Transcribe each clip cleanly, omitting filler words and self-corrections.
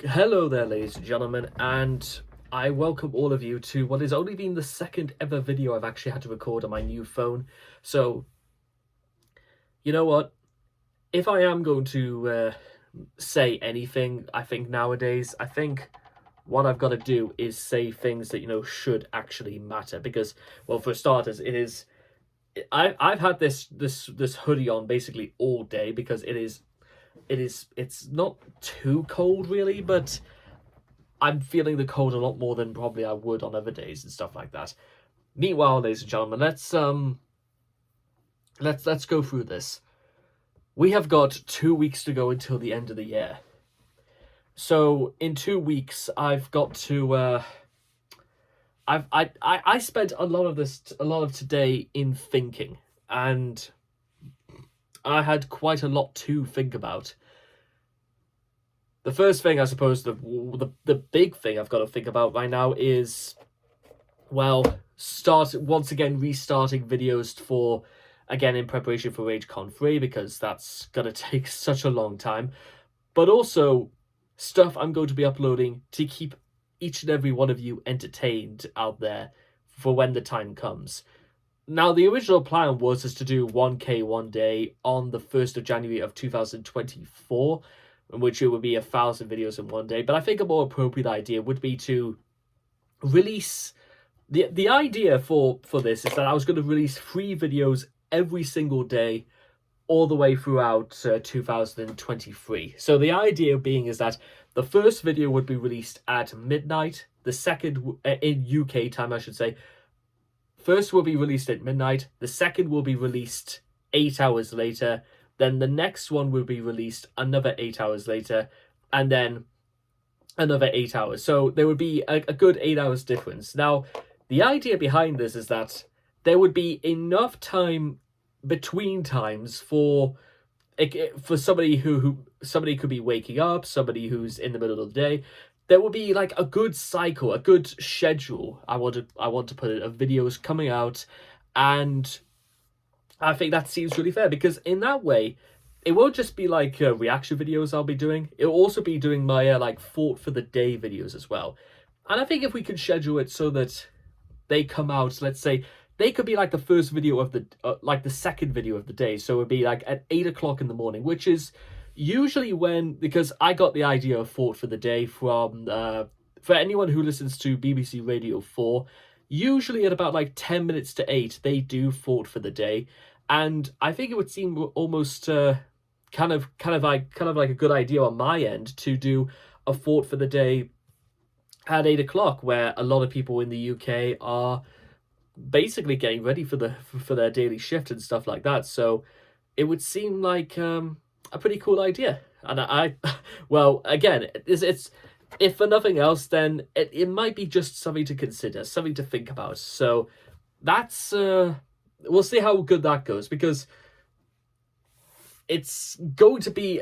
Hello there, ladies and gentlemen, and I welcome all of you to what has only been the second ever video I've actually had to record on my new phone. So, you know what? If I am going to say anything, I think nowadays, I think what I've got to do is say things that, should actually matter. Because, well, for starters, it is. I've had this hoodie on basically all day because it's not too cold really, but I'm feeling the cold a lot more than probably I would on other days and stuff like that. Meanwhile, ladies and gentlemen, let's go through this. We have got 2 weeks to go until the end of the year. So in 2 weeks, I've got to. I spent a lot of today in thinking, and I had quite a lot to think about. The first thing, I suppose, the big thing I've got to think about right now is, well, restarting videos for, again, in preparation for RageCon 3, because that's gonna take such a long time, but also stuff I'm going to be uploading to keep each and every one of you entertained out there for when the time comes. Now, the original plan was to do 1K one day on the 1st of January of 2024, in which it would be 1,000 videos in one day, but I think a more appropriate idea would be to release the idea for this is that I was going to release 3 videos every single day all the way throughout 2023. So the idea being is that the first video would be released at midnight, the second in UK time, I should say. First will be released at midnight, the second will be released 8 hours later, then the next one will be released another 8 hours later, and then another 8 hours. So there would be a good 8 hours difference. Now, the idea behind this is that there would be enough time between times for somebody somebody could be waking up, somebody who's in the middle of the day. There would be like a good cycle, a good schedule. I want to put it of videos coming out, and I think that seems really fair because in that way, it won't just be like reaction videos I'll be doing. It'll also be doing my like thought for the day videos as well. And I think if we can schedule it so that they come out, let's say they could be like the first video of the like the second video of the day, so it would be like at 8 o'clock in the morning, which is usually when, because I got the idea of thought for the day from for anyone who listens to BBC Radio 4, usually at about like 10 minutes to 8 they do thought for the day, and I think it would seem almost kind of like a good idea on my end to do a thought for the day at 8 o'clock, where a lot of people in the UK are basically getting ready for their daily shift and stuff like that. So it would seem like a pretty cool idea. And well, again, it's if for nothing else, then it might be just something to consider, something to think about. So that's we'll see how good that goes, because it's going to be.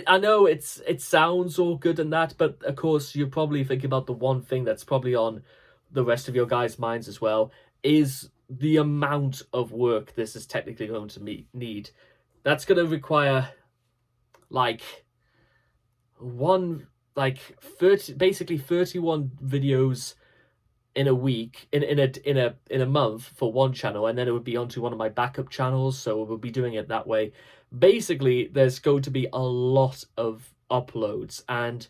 I know it sounds all good and that, but of course you're probably thinking about the one thing that's probably on the rest of your guys' minds as well, is the amount of work this is technically going to need. That's going to require like one like 30, basically 31 videos in a week, in a month for one channel, and then it would be onto one of my backup channels, so we'll be doing it that way. Basically, there's going to be a lot of uploads, and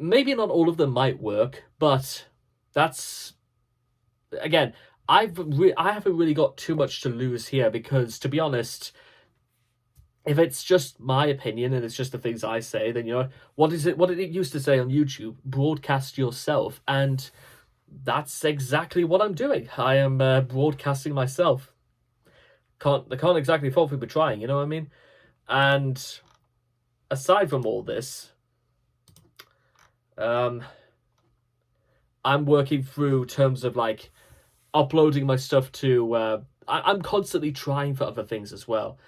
maybe not all of them might work, but that's, again, I haven't really got too much to lose here, because to be honest, if it's just my opinion and it's just the things I say, then what did it used to say on YouTube? Broadcast yourself. And that's exactly what I'm doing. I am broadcasting myself. I can't exactly fault me for trying, you know what I mean? And aside from all this, I'm working through terms of like uploading my stuff to. I'm constantly trying for other things as well.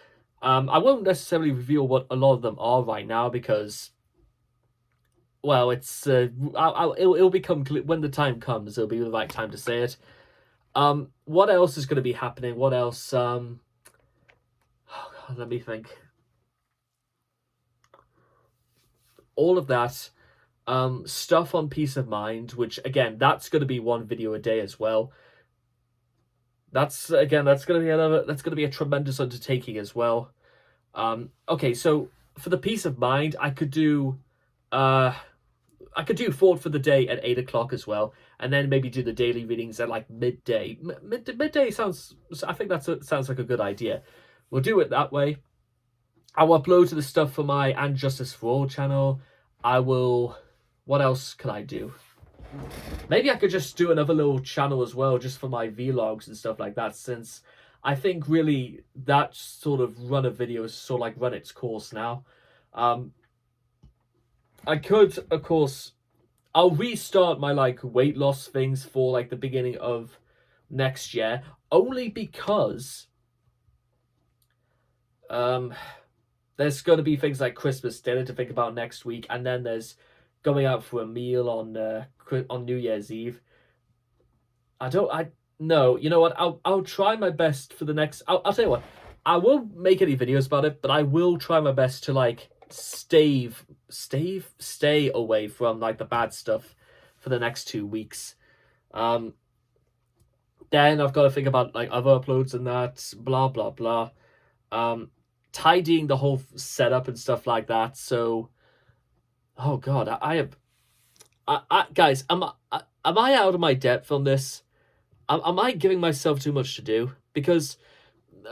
I won't necessarily reveal what a lot of them are right now, because, well, it's it'll become clear when the time comes. It'll be the right time to say it. What else is going to be happening? What else? Oh God, let me think. all of that. Stuff on Peace of Mind, which again, that's going to be one video a day as well. That's going to be a tremendous undertaking as well. Okay, so for the Peace of Mind, I could do Thought for the Day at 8 o'clock as well, and then maybe do the daily readings at like midday. Midday sounds. I think sounds like a good idea. We'll do it that way. I'll upload to the stuff for my And Justice for All channel. I will. What else can I do? Maybe I could just do another little channel as well, just for my vlogs and stuff like that, since I think really that sort of run of videos sort of like run its course now. I could, of course, I'll restart my like weight loss things for like the beginning of next year, only because there's going to be things like Christmas dinner to think about next week, and then there's going out for a meal on New Year's Eve. No, you know what? I'll try my best for the next. I'll tell you what. I won't make any videos about it, but I will try my best to like stay away from like the bad stuff for the next 2 weeks. Then I've got to think about like other uploads and that, blah blah blah. Tidying the whole setup and stuff like that. So, oh god, I guys, am I out of my depth on this? Am I giving myself too much to do? Because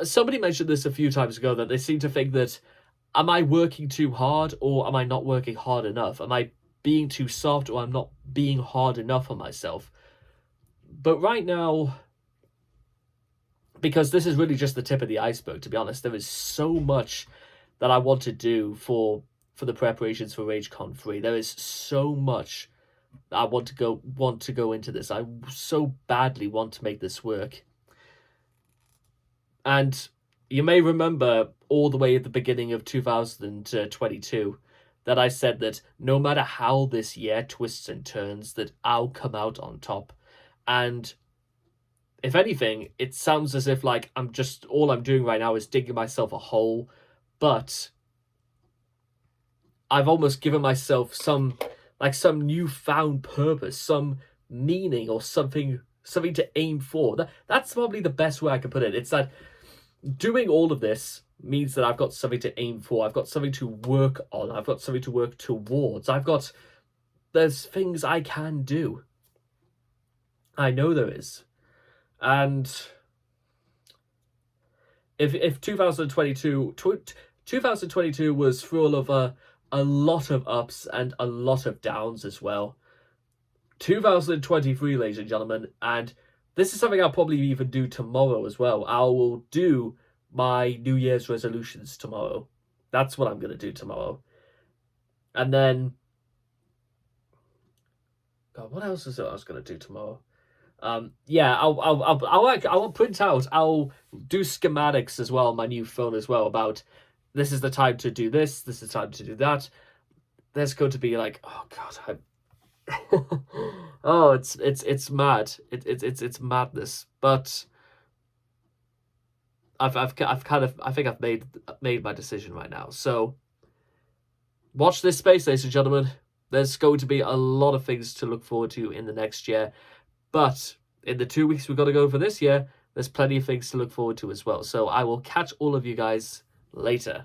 somebody mentioned this a few times ago, that they seem to think that, am I working too hard or am I not working hard enough? Am I being too soft or I'm not being hard enough on myself? But right now, because this is really just the tip of the iceberg, to be honest, there is so much that I want to do for the preparations for RageCon 3. There is so much I want to go into this. I so badly want to make this work. And you may remember all the way at the beginning of 2022 that I said that no matter how this year twists and turns, that I'll come out on top. And if anything, it sounds as if like all I'm doing right now is digging myself a hole, but I've almost given myself some newfound purpose, some meaning, or something to aim for. That's probably the best way I can put it. It's that doing all of this means that I've got something to aim for. I've got something to work on. I've got something to work towards. There's things I can do. I know there is. And if 2022 was full of a lot of ups and a lot of downs as well, 2023, ladies and gentlemen, and this is something I'll probably even do tomorrow as well. I will do my New Year's resolutions tomorrow. That's what I'm going to do tomorrow. And then, God, what else is it I was going to do tomorrow? Yeah, I'll print out. I'll do schematics as well on my new phone as well about this is the time to do this. This is the time to do that. There's going to be like, oh God, oh, it's mad. It's madness. But I think I've made my decision right now. So watch this space, ladies and gentlemen. There's going to be a lot of things to look forward to in the next year. But in the 2 weeks we've got to go for this year, there's plenty of things to look forward to as well. So I will catch all of you guys later.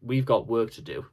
We've got work to do.